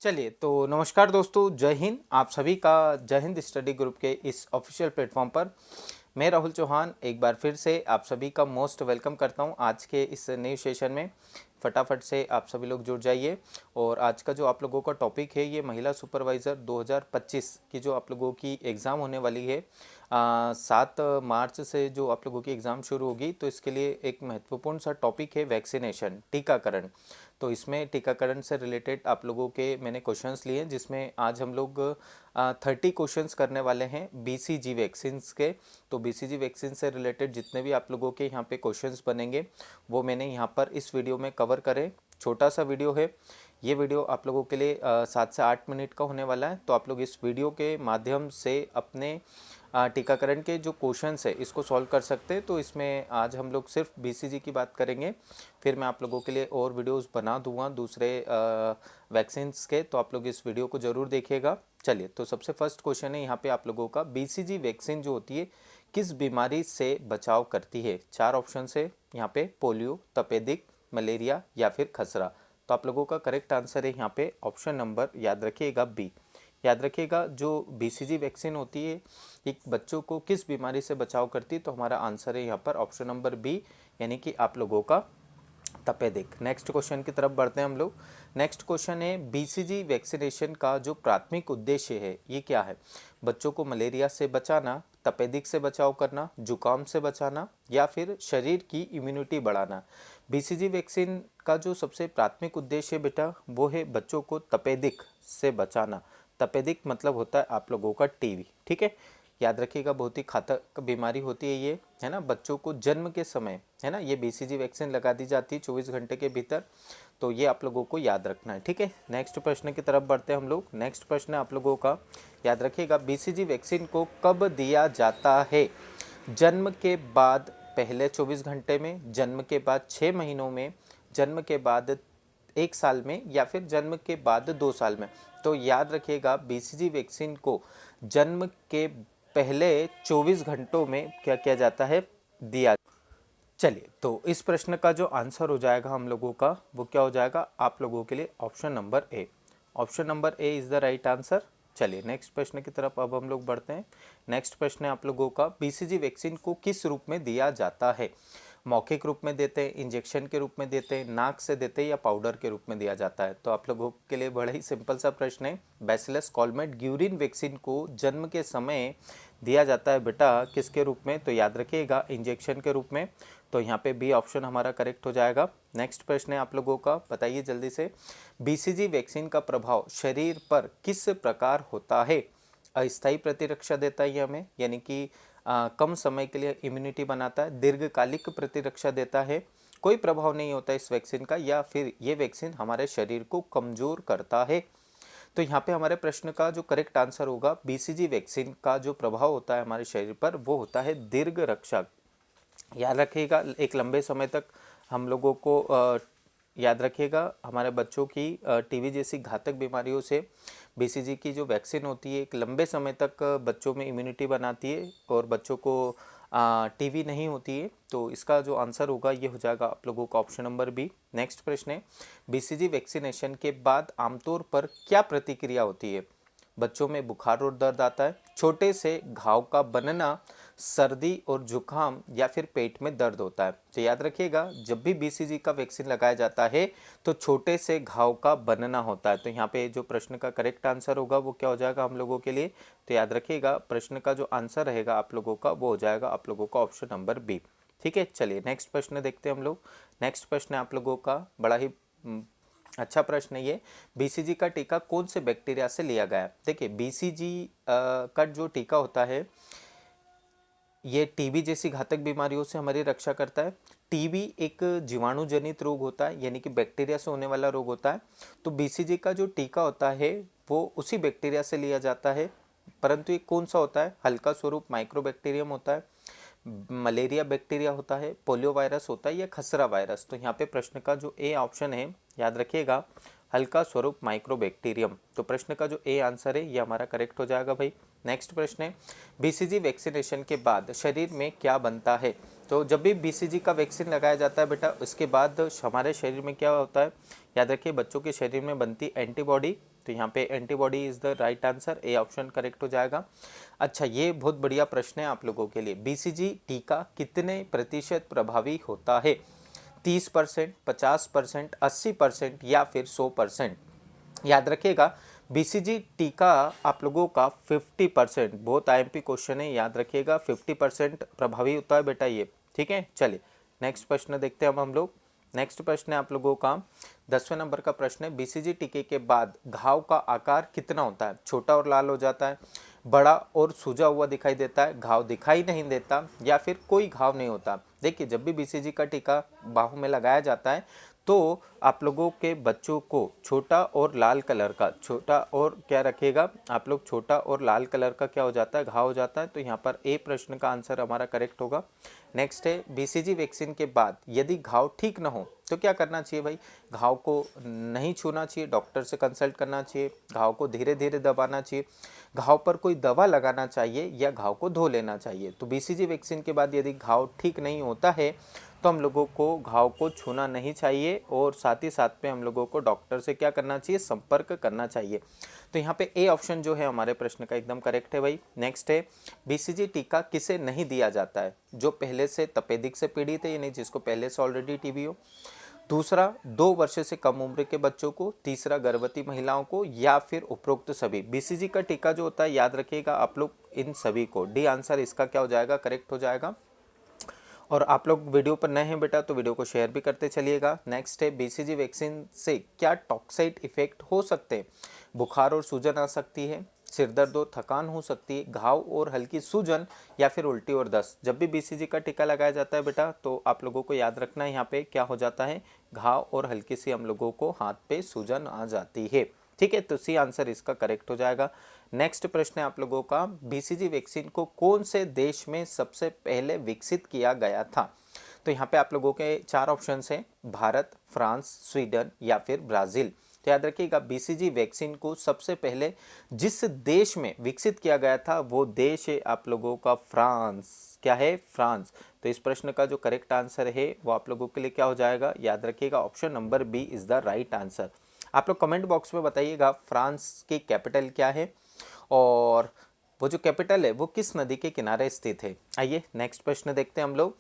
चलिए तो नमस्कार दोस्तों, जय हिंद। आप सभी का जय हिंद स्टडी ग्रुप के इस ऑफिशियल प्लेटफॉर्म पर मैं राहुल चौहान एक बार फिर से आप सभी का मोस्ट वेलकम करता हूं। आज के इस न्यू सेशन में फटाफट से आप सभी लोग जुड़ जाइए। और आज का जो आप लोगों का टॉपिक है ये महिला सुपरवाइज़र 2025 की जो आप लोगों की एग्ज़ाम होने वाली है 7 मार्च से जो आप लोगों की एग्ज़ाम शुरू होगी। तो इसके लिए एक महत्वपूर्ण सा टॉपिक है वैक्सीनेशन, टीकाकरण। तो इसमें टीकाकरण से रिलेटेड आप लोगों के मैंने क्वेश्चंस लिए, जिसमें आज हम लोग 30 क्वेश्चंस करने वाले हैं बीसीजी वैक्सीन्स के। तो बीसीजी वैक्सीन से रिलेटेड जितने भी आप लोगों के यहाँ पे क्वेश्चंस बनेंगे वो मैंने यहाँ पर इस वीडियो में कवर करें। छोटा सा वीडियो है ये। वीडियो आप लोगों के लिए 7 से 8 मिनट का होने वाला है। तो आप लोग इस वीडियो के माध्यम से अपने टीकाकरण के जो क्वेश्चंस है इसको सॉल्व कर सकते हैं। तो इसमें आज हम लोग सिर्फ बीसीजी की बात करेंगे, फिर मैं आप लोगों के लिए और वीडियोस बना दूंगा दूसरे वैक्सीन्स के। तो आप लोग इस वीडियो को ज़रूर देखिएगा। चलिए, तो सबसे फर्स्ट क्वेश्चन है यहाँ पे आप लोगों का, बीसीजी वैक्सीन जो होती है किस बीमारी से बचाव करती है? 4 ऑप्शन है यहाँ पे, पोलियो, तपेदिक, मलेरिया या फिर खसरा। तो आप लोगों का करेक्ट आंसर है यहाँ पे ऑप्शन नंबर, याद रखिएगा, बी। याद रखिएगा, जो बीसीजी वैक्सीन होती है एक बच्चों को किस बीमारी से बचाव करती है? तो हमारा आंसर है यहाँ पर ऑप्शन नंबर बी, यानी कि आप लोगों का तपेदिक। नेक्स्ट क्वेश्चन की तरफ बढ़ते हैं हम लोग। नेक्स्ट क्वेश्चन है, बीसीजी वैक्सीनेशन का जो प्राथमिक उद्देश्य है ये क्या है? बच्चों को मलेरिया से बचाना, तपेदिक से बचाव करना, जुकाम से बचाना या फिर शरीर की इम्यूनिटी बढ़ाना। बीसीजी वैक्सीन का जो सबसे प्राथमिक उद्देश्य है बेटा वो है बच्चों को तपेदिक से बचाना। तपेदिक मतलब होता है आप लोगों का टीबी, ठीक है। याद रखिएगा, बहुत ही घातक बीमारी होती है ये, है ना। बच्चों को जन्म के समय, है ना, ये बीसीजी वैक्सीन लगा दी जाती है 24 घंटे के भीतर। तो ये आप लोगों को याद रखना है, ठीक है। नेक्स्ट प्रश्न की तरफ बढ़ते हैं हम लोग। नेक्स्ट प्रश्न आप लोगों का, याद रखिएगा, बीसीजी वैक्सीन को कब दिया जाता है? जन्म के बाद पहले 24 घंटे में, जन्म के बाद 6 महीनों में, जन्म के बाद 1 साल में या फिर जन्म के बाद 2 साल में। तो याद रखिएगा, बीसीजी वैक्सीन को जन्म के पहले 24 घंटों में क्या किया जाता है? दिया। चलिए, तो इस प्रश्न का जो आंसर हो जाएगा हम लोगों का वो क्या हो जाएगा आप लोगों के लिए? Option number A. Option number A is the right answer. चलिए, नेक्स्ट प्रश्न की तरफ अब हम लोग बढ़ते हैं। नेक्स्ट प्रश्न है आप लोगों का, बीसीजी वैक्सीन को किस रूप में दिया जाता है? मौखिक रूप में देते हैं, इंजेक्शन के रूप में देते हैं, नाक से देते हैं या पाउडर के रूप में दिया जाता है? तो आप लोगों के लिए बड़ा ही सिंपल सा प्रश्न है। बैसिलस कॉलमेट ग्यूरिन वैक्सीन को जन्म के समय दिया जाता है बेटा किसके रूप में? तो याद रखिएगा, इंजेक्शन के रूप में। तो यहाँ पे बी ऑप्शन हमारा करेक्ट हो जाएगा। नेक्स्ट प्रश्न है आप लोगों का, बताइए जल्दी से, बीसीजी वैक्सीन का प्रभाव शरीर पर किस प्रकार होता है? अस्थायी प्रतिरक्षा देता है ये हमें, यानी कि कम समय के लिए इम्यूनिटी बनाता है, दीर्घकालिक प्रतिरक्षा देता है, कोई प्रभाव नहीं होता इस वैक्सीन का, या फिर ये वैक्सीन हमारे शरीर को कमजोर करता है? तो यहाँ पे हमारे प्रश्न का जो करेक्ट आंसर होगा, बीसीजी वैक्सीन का जो प्रभाव होता है हमारे शरीर पर वो होता है दीर्घ रक्षक। याद रखिएगा, एक लंबे समय तक हम लोगों को याद रखिएगा, हमारे बच्चों की टीबी जैसी घातक बीमारियों से बीसीजी की जो वैक्सीन होती है एक लंबे समय तक बच्चों में इम्यूनिटी बनाती है और बच्चों को टीबी नहीं होती है। तो इसका जो आंसर होगा ये हो जाएगा आप लोगों का ऑप्शन नंबर बी। नेक्स्ट प्रश्न है, बीसीजी वैक्सीनेशन के बाद आमतौर पर क्या प्रतिक्रिया होती है? बच्चों में बुखार और दर्द आता है, छोटे से घाव का बनना, सर्दी और जुकाम या फिर पेट में दर्द होता है? तो याद रखिएगा, जब भी बीसीजी का वैक्सीन लगाया जाता है तो छोटे से घाव का बनना होता है। तो यहाँ पे जो प्रश्न का करेक्ट आंसर होगा वो क्या हो जाएगा हम लोगों के लिए? तो याद रखिएगा, प्रश्न का जो आंसर रहेगा आप लोगों का वो हो जाएगा आप लोगों का ऑप्शन नंबर बी, ठीक है। चलिए, नेक्स्ट प्रश्न देखते हैं हम लोग। नेक्स्ट प्रश्न है आप लोगों का, बड़ा ही अच्छा प्रश्न है ये, बीसीजी का टीका कौन से बैक्टीरिया से लिया गया है? देखिए, बीसीजी का जो टीका होता है ये टीबी जैसी घातक बीमारियों से हमारी रक्षा करता है। टीबी एक जीवाणु जनित रोग होता है, यानी कि बैक्टीरिया से होने वाला रोग होता है। तो बीसीजी का जो टीका होता है वो उसी बैक्टीरिया से लिया जाता है, परंतु ये कौन सा होता है? हल्का स्वरूप माइक्रोबैक्टीरियम होता है, मलेरिया बैक्टीरिया होता है, पोलियो वायरस होता है या खसरा वायरस? तो यहाँ पे प्रश्न का जो ए ऑप्शन है, याद रखिएगा, हल्का स्वरूप माइक्रोबैक्टीरियम। तो प्रश्न का जो ए आंसर है ये हमारा करेक्ट हो जाएगा भाई। नेक्स्ट प्रश्न है, बीसीजी वैक्सीनेशन के बाद शरीर में क्या बनता है? तो जब भी बीसीजी का वैक्सीन लगाया जाता है बेटा, उसके बाद हमारे शरीर में क्या होता है, याद रखिए बच्चों के शरीर में बनती एंटीबॉडी। तो यहाँ पे antibody is the right answer, A option correct हो जाएगा। अच्छा, ये बहुत बढ़िया प्रश्न है आप लोगों के लिए। बीसीजी टीका कितने प्रतिशत प्रभावी होता है? 30%, 50%, 80% या फिर 100%? याद रखिएगा बीसीजी टीका आप लोगों का 50%, बहुत आईएमपी क्वेश्चन है, याद रखिएगा 50% प्रभावी होता है बेटा ये। ठीक है, चलिए नेक्स्ट प्रश्न देखते हैं अब हम लोग। नेक्स्ट प्रश्न है आप लोगों का 10वें नंबर का प्रश्न है, बीसीजी टीके के बाद घाव का आकार कितना होता है? छोटा और लाल हो जाता है, बड़ा और सूजा हुआ दिखाई देता है, घाव दिखाई नहीं देता, या फिर कोई घाव नहीं होता? देखिए जब भी बीसीजी का टीका बाहों में लगाया जाता है तो आप लोगों के बच्चों को छोटा और लाल कलर का, छोटा और क्या रखिएगा आप लोग, छोटा और लाल कलर का क्या हो जाता है, घाव हो जाता है। तो यहाँ पर ए प्रश्न का आंसर हमारा करेक्ट होगा। नेक्स्ट है, बीसीजी वैक्सीन के बाद यदि घाव ठीक न हो तो क्या करना चाहिए भाई? घाव को नहीं छूना चाहिए, डॉक्टर से कंसल्ट करना चाहिए, घाव को धीरे धीरे दबाना चाहिए, घाव पर कोई दवा लगाना चाहिए, या घाव को धो लेना चाहिए? तो बीसीजी वैक्सीन के बाद यदि घाव ठीक नहीं होता है तो हम लोगों को घाव को छूना नहीं चाहिए, और साथ ही साथ में हम लोगों को डॉक्टर से क्या करना चाहिए, संपर्क करना चाहिए। तो यहाँ पे ए ऑप्शन जो है हमारे प्रश्न का एकदम करेक्ट है भाई। नेक्स्ट है, बीसीजी टीका किसे नहीं दिया जाता है? जो पहले से तपेदिक से पीड़ित है, यानी जिसको पहले से ऑलरेडी टीबी हो। दूसरा, 2 वर्ष से कम उम्र के बच्चों को। तीसरा, गर्भवती महिलाओं को, या फिर उपरोक्त सभी। बीसीजी का टीका जो होता है, याद रखिएगा आप लोग, इन सभी को। डी आंसर इसका क्या हो जाएगा, करेक्ट हो जाएगा। और आप लोग वीडियो पर नए हैं बेटा तो वीडियो को शेयर भी करते चलिएगा। नेक्स्ट है, बीसीजी वैक्सीन से क्या टॉक्साइड इफेक्ट हो सकते हैं? बुखार और सूजन आ सकती है, सिरदर्द और थकान हो सकती है, घाव और हल्की सूजन, या फिर उल्टी और दस्त। जब भी बीसीजी का टीका लगाया जाता है बेटा तो आप लोगों को याद रखना है यहाँ पे क्या हो जाता है, घाव और हल्की सी हम लोगों को हाथ पे सूजन आ जाती है। ठीक है, तो सी आंसर इसका करेक्ट हो जाएगा। नेक्स्ट प्रश्न है आप लोगों का, बीसीजी वैक्सीन को कौन से देश में सबसे पहले विकसित किया गया था? तो यहाँ पे आप लोगों के 4 ऑप्शंस हैं, भारत, फ्रांस, स्वीडन, या फिर ब्राजील। तो याद रखिएगा बीसीजी वैक्सीन को सबसे पहले जिस देश में विकसित किया गया था वो देश है आप लोगों का फ्रांस। क्या है? फ्रांस। तो इस प्रश्न का जो करेक्ट आंसर है वो आप लोगों के लिए क्या हो जाएगा, याद रखिएगा option number B is the right answer. आप लोग कमेंट बॉक्स में बताइएगा फ्रांस की कैपिटल क्या है, और वो जो कैपिटल है वो किस नदी के किनारे स्थित है। आइए नेक्स्ट प्रश्न देखते हैं हम लोग।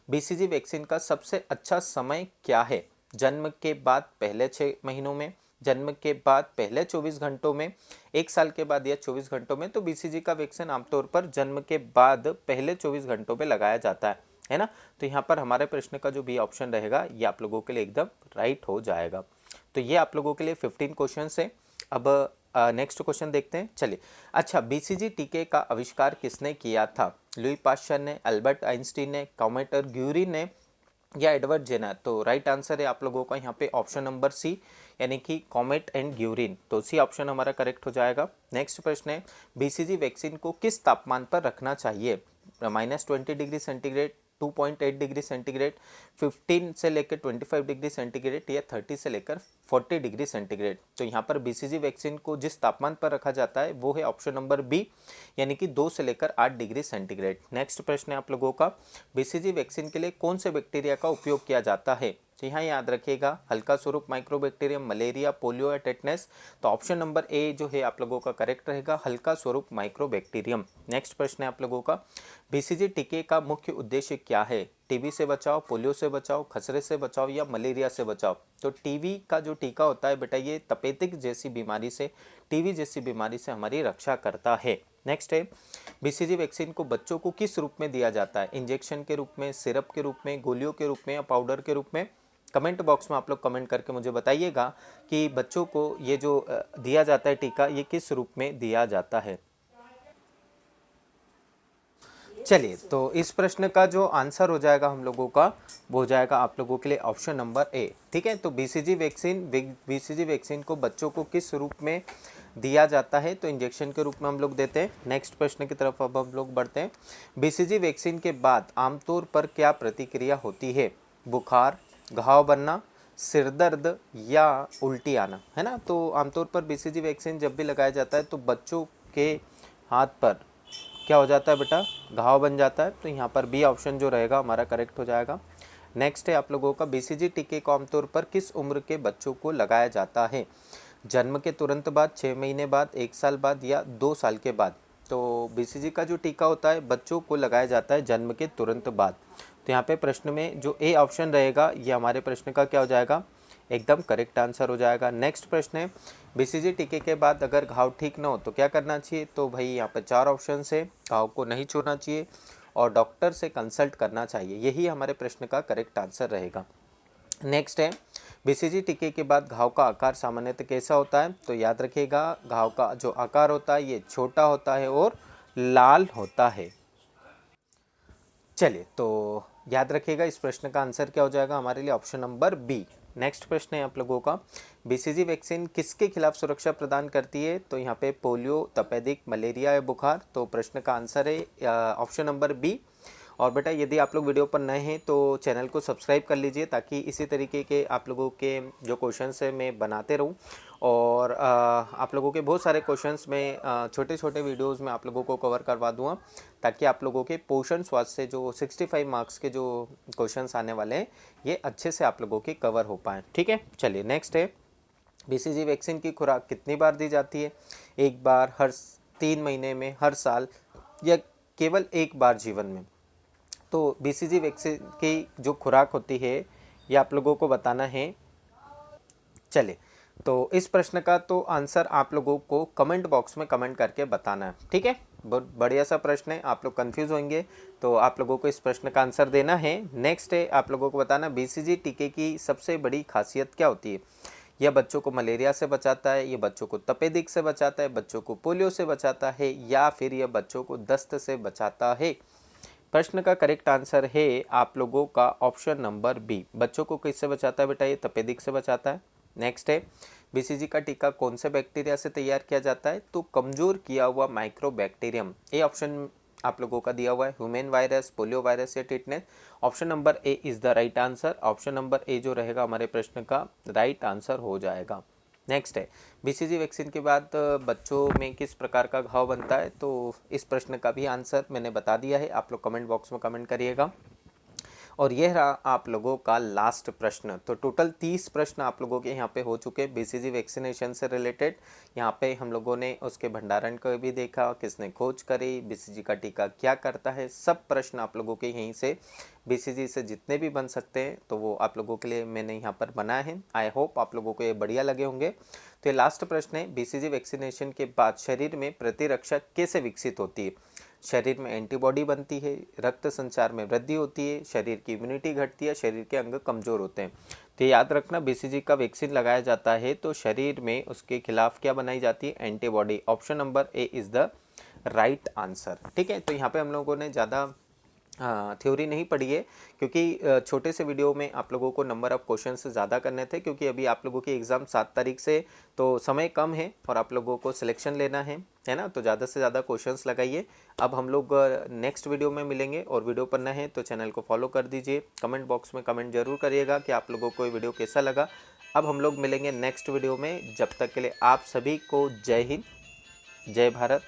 बीसीजी वैक्सीन का सबसे अच्छा समय क्या है? जन्म के बाद पहले 6 महीनों में, जन्म के बाद पहले 24 घंटों में, 1 साल के बाद या 24 घंटों में? तो बीसीजी का वैक्सीन आमतौर पर जन्म के बाद पहले 24 घंटों में लगाया जाता है ना। तो यहाँ पर हमारे प्रश्न का जो बी ऑप्शन रहेगा ये आप लोगों के लिए एकदम राइट हो जाएगा। तो ये आप लोगों के लिए 15 क्वेश्चन है। अब नेक्स्ट क्वेश्चन देखते हैं, चलिए। अच्छा, बीसीजी टीके का आविष्कार किसने किया था? लुई पाश्चर ने, अल्बर्ट आइंस्टीन ने, कॉमेटर ग्यूरी ने, या एडवर्ड जेनर? तो राइट आंसर है आप लोगों का यहाँ पे ऑप्शन नंबर सी, यानी कि कॉमेट एंड ग्यूरिन। तो सी ऑप्शन हमारा करेक्ट हो जाएगा। नेक्स्ट प्रश्न है, बीसीजी वैक्सीन को किस तापमान पर रखना चाहिए? -20 डिग्री सेंटीग्रेड, 2.8 डिग्री सेंटीग्रेड, 15 से लेकर 25 डिग्री सेंटीग्रेड, या 30 से लेकर 40 डिग्री सेंटीग्रेड? तो यहाँ पर बीसीजी वैक्सीन को जिस तापमान पर रखा जाता है वो है ऑप्शन नंबर बी, यानी कि 2 से लेकर 8 डिग्री सेंटीग्रेड। नेक्स्ट प्रश्न है आप लोगों का, बीसीजी वैक्सीन के लिए कौन से बैक्टीरिया का उपयोग किया जाता है? तो यहाँ याद रखिएगा हल्का स्वरूप माइक्रोबैक्टीरियम, मलेरिया, पोलियो या टेटनस? तो ऑप्शन नंबर ए जो है आप लोगों का करेक्ट रहेगा, हल्का स्वरूप माइक्रोबैक्टीरियम। नेक्स्ट प्रश्न है आप लोगों का, बीसीजी टीके का मुख्य उद्देश्य क्या है? टीबी से बचाव, पोलियो से बचाव, खसरे से बचाव, या मलेरिया से बचाव? तो टीबी का जो टीका होता है बेटा ये तपेदिक जैसी बीमारी से, टीबी जैसी बीमारी से हमारी रक्षा करता है। नेक्स्ट है, बीसीजी वैक्सीन को बच्चों को किस रूप में दिया जाता है? इंजेक्शन के रूप में, सिरप के रूप में, गोलियों के रूप में, या पाउडर के रूप में? कमेंट बॉक्स में आप लोग कमेंट करके मुझे बताइएगा कि बच्चों को ये जो दिया जाता है टीका ये किस रूप में दिया जाता है। चलिए, तो इस प्रश्न का जो आंसर हो जाएगा हम लोगों का वो हो जाएगा आप लोगों के लिए ऑप्शन नंबर ए। ठीक है, तो बीसीजी वैक्सीन को बच्चों को किस रूप में दिया जाता है? तो इंजेक्शन के रूप में हम लोग देते हैं। नेक्स्ट प्रश्न की तरफ अब हम लोग बढ़ते हैं। बीसीजी वैक्सीन के बाद आमतौर पर क्या प्रतिक्रिया होती है? बुखार, घाव बनना, सिरदर्द, या उल्टी आना, है ना। तो आमतौर पर बीसीजी वैक्सीन जब भी लगाया जाता है तो बच्चों के हाथ पर क्या हो जाता है बेटा, घाव बन जाता है। तो यहाँ पर बी ऑप्शन जो रहेगा हमारा करेक्ट हो जाएगा। नेक्स्ट है आप लोगों का, बीसीजी टीके को आमतौर पर किस उम्र के बच्चों को लगाया जाता है? जन्म के तुरंत बाद, 6 महीने बाद, 1 साल बाद या 2 साल के बाद? तो बीसीजी का जो टीका होता है बच्चों को लगाया जाता है जन्म के तुरंत बाद। तो यहाँ पे प्रश्न में जो ए ऑप्शन रहेगा ये हमारे प्रश्न का क्या हो जाएगा, एकदम करेक्ट आंसर हो जाएगा। नेक्स्ट प्रश्न है, बीसीजी टीके के बाद अगर घाव ठीक ना हो तो क्या करना चाहिए? तो भाई यहाँ पर 4 ऑप्शन है, घाव को नहीं छोड़ना चाहिए और डॉक्टर से कंसल्ट करना चाहिए, यही हमारे प्रश्न का करेक्ट आंसर रहेगा। नेक्स्ट है, बीसीजी टीके के बाद घाव का आकार सामान्यतः कैसा होता है? तो याद रखिएगा, घाव का जो आकार होता है ये छोटा होता है और लाल होता है। चलिए, तो याद रखिएगा इस प्रश्न का आंसर क्या हो जाएगा हमारे लिए, ऑप्शन नंबर बी। नेक्स्ट प्रश्न है आप लोगों का, बीसीजी वैक्सीन किसके खिलाफ सुरक्षा प्रदान करती है? तो यहाँ पे पोलियो, तपेदिक, मलेरिया या बुखार? तो प्रश्न का आंसर है ऑप्शन नंबर बी। और बेटा यदि आप लोग वीडियो पर नए हैं तो चैनल को सब्सक्राइब कर लीजिए ताकि इसी तरीके के आप लोगों के जो क्वेश्चंस है मैं बनाते रहूं। और आप लोगों के बहुत सारे क्वेश्चंस में छोटे छोटे वीडियोस में आप लोगों को कवर करवा दूंगा ताकि आप लोगों के पोषण स्वास्थ्य से जो 65 मार्क्स के जो क्वेश्चंस आने वाले हैं ये अच्छे से आप लोगों के कवर हो पाएँ। ठीक है, चलिए नेक्स्ट है, बीसीजी वैक्सीन की खुराक कितनी बार दी जाती है? 1 बार, हर 3 महीने में, हर साल या केवल 1 बार जीवन में? तो बीसीजी वैक्सीन की जो खुराक होती है ये आप लोगों को बताना है। चले, तो इस प्रश्न का तो आंसर आप लोगों को कमेंट बॉक्स में कमेंट करके बताना है। ठीक है, बहुत बढ़िया सा प्रश्न है, आप लोग कंफ्यूज होंगे तो आप लोगों को इस प्रश्न का आंसर देना है। नेक्स्ट है आप लोगों को बताना, बीसीजी टीके की सबसे बड़ी खासियत क्या होती है? यह बच्चों को मलेरिया से बचाता है, ये बच्चों को तपेदिक से बचाता है, बच्चों को पोलियो से बचाता है या फिर यह बच्चों को दस्त से बचाता है? प्रश्न का करेक्ट आंसर है आप लोगों का ऑप्शन नंबर बी। बच्चों को किससे बचाता है बेटा? ये तपेदिक से बचाता है। नेक्स्ट है, बीसीजी का टीका कौन से बैक्टीरिया से तैयार किया जाता है? तो कमजोर किया हुआ माइक्रोबैक्टीरियम, ये ऑप्शन आप लोगों का दिया हुआ है, ह्यूमन वायरस, पोलियो वायरस या tetanus? Option number A is the right answer. Option number A जो रहेगा हमारे प्रश्न का राइट आंसर हो जाएगा। नेक्स्ट है, बीसीजी वैक्सीन के बाद बच्चों में किस प्रकार का घाव बनता है? तो इस प्रश्न का भी आंसर मैंने बता दिया है, आप लोग कमेंट बॉक्स में कमेंट करिएगा। और यह रहा आप लोगों का लास्ट प्रश्न। तो टोटल 30 प्रश्न आप लोगों के यहाँ पे हो चुके हैं बीसीजी वैक्सीनेशन से रिलेटेड। यहाँ पे हम लोगों ने उसके भंडारण को भी देखा, किसने खोज करी, बीसीजी का टीका क्या करता है, सब प्रश्न आप लोगों के यहीं से बीसीजी से जितने भी बन सकते हैं तो वो आप लोगों के लिए मैंने यहाँ पर बनाए हैं। आई होप आप लोगों को ये बढ़िया लगे होंगे। तो ये लास्ट प्रश्न है, बीसीजी वैक्सीनेशन के बाद शरीर में प्रतिरक्षा कैसे विकसित होती है? शरीर में एंटीबॉडी बनती है, रक्त संचार में वृद्धि होती है, शरीर की इम्यूनिटी घटती है, शरीर के अंग कमजोर होते हैं। तो याद रखना, बीसीजी का वैक्सीन लगाया जाता है तो शरीर में उसके खिलाफ क्या बनाई जाती है? Antibody. Option number A is the right answer. ठीक है, तो यहाँ पे हम लोगों ने ज़्यादा थ्योरी नहीं पढ़ी है क्योंकि छोटे से वीडियो में आप लोगों को नंबर ऑफ क्वेश्चन से ज़्यादा करने थे, क्योंकि अभी आप लोगों की एग्ज़ाम 7 तारीख से तो समय कम है और आप लोगों को सिलेक्शन लेना है ना, तो ज़्यादा से ज़्यादा क्वेश्चंस लगाइए। अब हम लोग नेक्स्ट वीडियो में मिलेंगे और वीडियो पर नए हैं तो चैनल को फॉलो कर दीजिए। कमेंट बॉक्स में कमेंट जरूर करिएगा कि आप लोगों को ये वीडियो कैसा लगा। अब हम लोग मिलेंगे नेक्स्ट वीडियो में, जब तक के लिए आप सभी को जय हिंद, जय भारत।